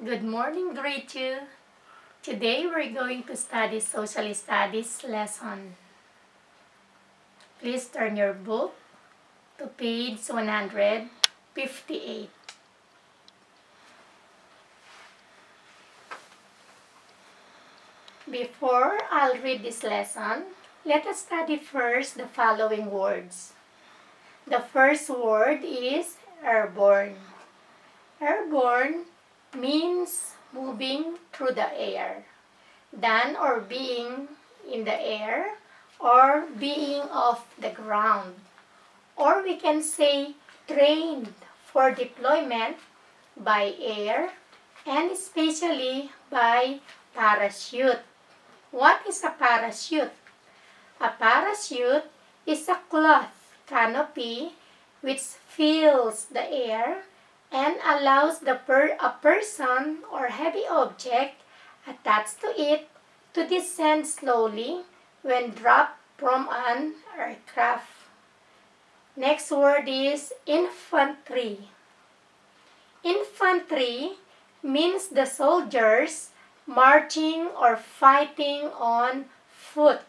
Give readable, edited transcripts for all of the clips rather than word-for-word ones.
Good morning, grade 2. Today we're going to study social studies lesson. Please turn your book to page 158. Before I'll read this lesson, let us study first the following words. The first word is airborne. Airborne means moving through the air, done or being in the air, or being off the ground. Or we can say trained for deployment by air and especially by parachute. What is a parachute? A parachute is a cloth canopy which fills the air and allows a person or heavy object attached to it to descend slowly when dropped from an aircraft. Next word is infantry. Infantry means the soldiers marching or fighting on foot.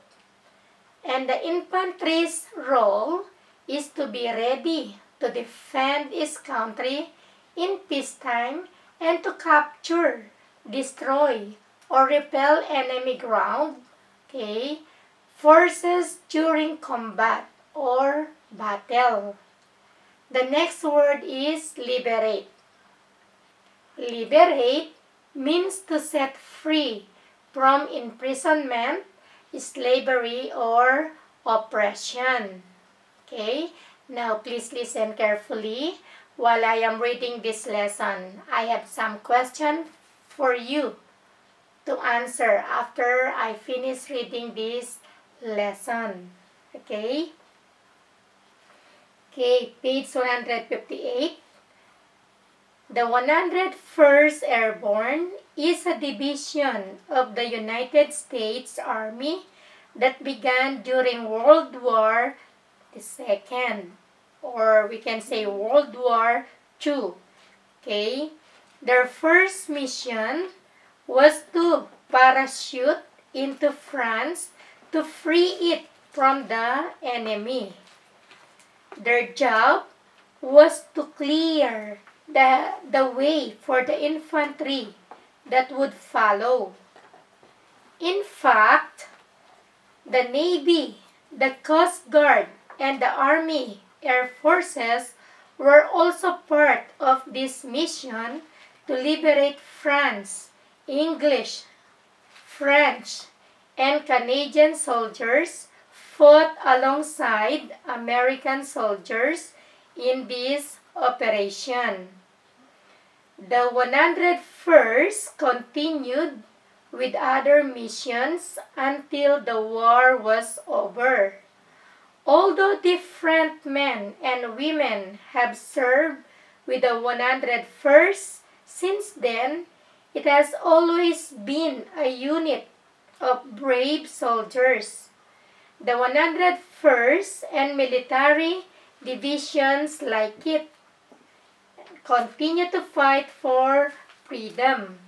And the infantry's role is to be ready to defend its country in peacetime and to capture, destroy, or repel enemy ground, forces during combat or battle. The next word is liberate. Liberate means to set free from imprisonment, slavery, or oppression. Now please listen carefully while I am reading this lesson. I have some questions for you to answer after I finish reading this lesson. Page 158. The 101st Airborne is a division of the United States Army that began during World War II, or we can say World War II. Their first mission was to parachute into France to free it from the enemy. Their job was to clear the way for the infantry that would follow. In fact, the Navy, the Coast Guard, and the Army Air Forces were also part of this mission to liberate France. English, French, and Canadian soldiers fought alongside American soldiers in this operation. The 101st continued with other missions until the war was over. Although different men and women have served with the 101st since then, it has always been a unit of brave soldiers. The 101st and military divisions like it continue to fight for freedom.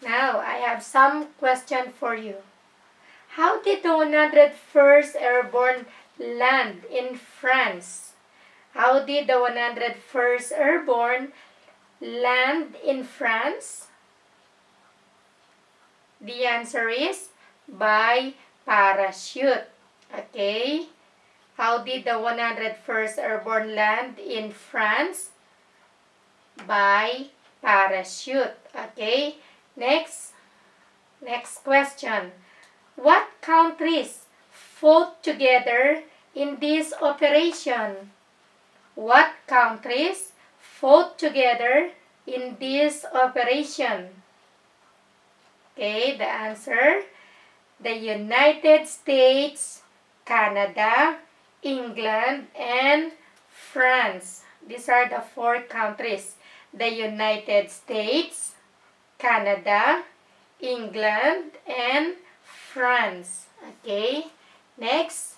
Now I have some question for you. How did the 101st Airborne land in France? How did the 101st Airborne land in France? The answer is by parachute. How did the 101st Airborne land in France? By parachute. Next question. What countries fought together in this operation? What countries fought together in this operation? The answer, the United States, Canada, England, and France. These are the 4 countries. The United States, Canada, England, and France. Next,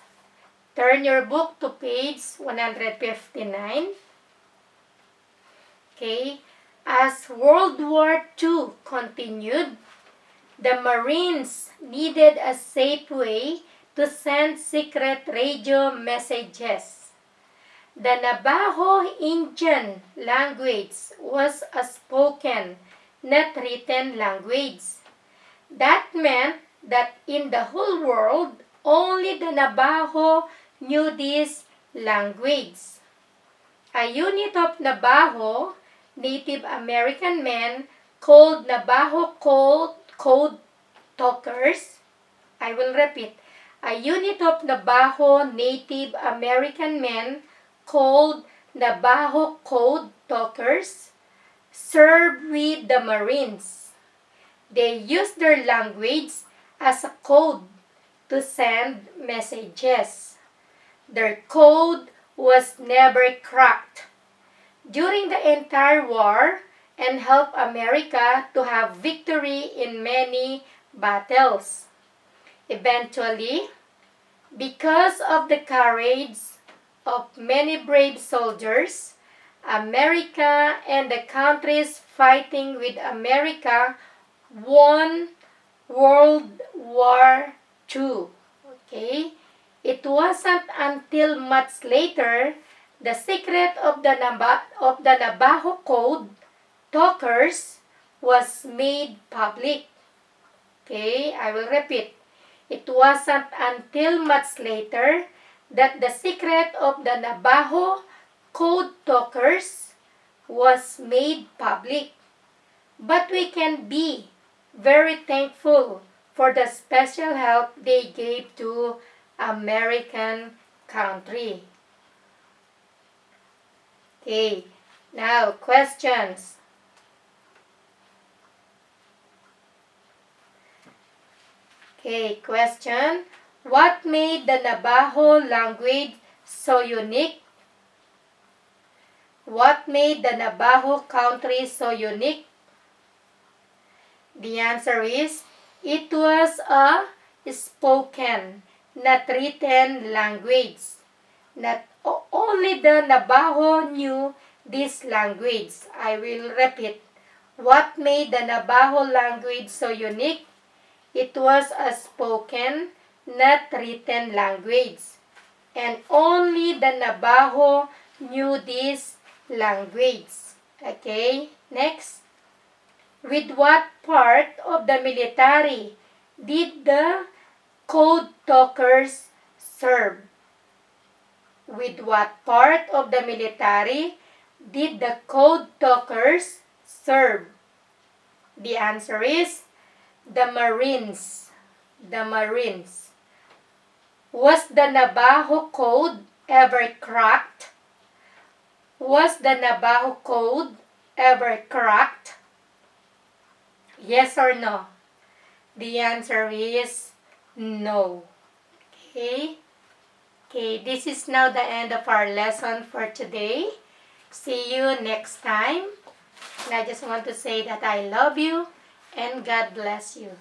turn your book to page 159. As World War II continued, the Marines needed a safe way to send secret radio messages. The Navajo Indian language was a spoken, not written language. That meant that in the whole world, only the Navajo knew this language. A unit of Navajo Native American men called Navajo code talkers. I will repeat. A unit of Navajo Native American men called Navajo code talkers served with the Marines. They used their language as a code to send messages. Their code was never cracked during the entire war and helped America to have victory in many battles. Eventually, because of the courage of many brave soldiers, America and the countries fighting with America won World War II. Okay? It wasn't until much later the secret of the Navajo code talkers was made public. Okay, I will repeat. It wasn't until much later that the secret of the Navajo code talkers was made public. But we can be very thankful for the special help they gave to American country. Okay, now questions. Okay, question. What made the Navajo language so unique? What made the Navajo country so unique? The answer is, it was a spoken, not written language. Not only the Navajo knew this language. I will repeat. What made the Navajo language so unique? It was a spoken, not written language. And only the Navajo knew this language. Okay, next. With what part of the military did the code talkers serve? With what part of the military did the code talkers serve? The answer is the Marines. The Marines. Was the Navajo code ever cracked? Was the Navajo code ever cracked? Yes or no? The answer is no. Okay? Okay, this is now the end of our lesson for today. See you next time. And I just want to say that I love you and God bless you.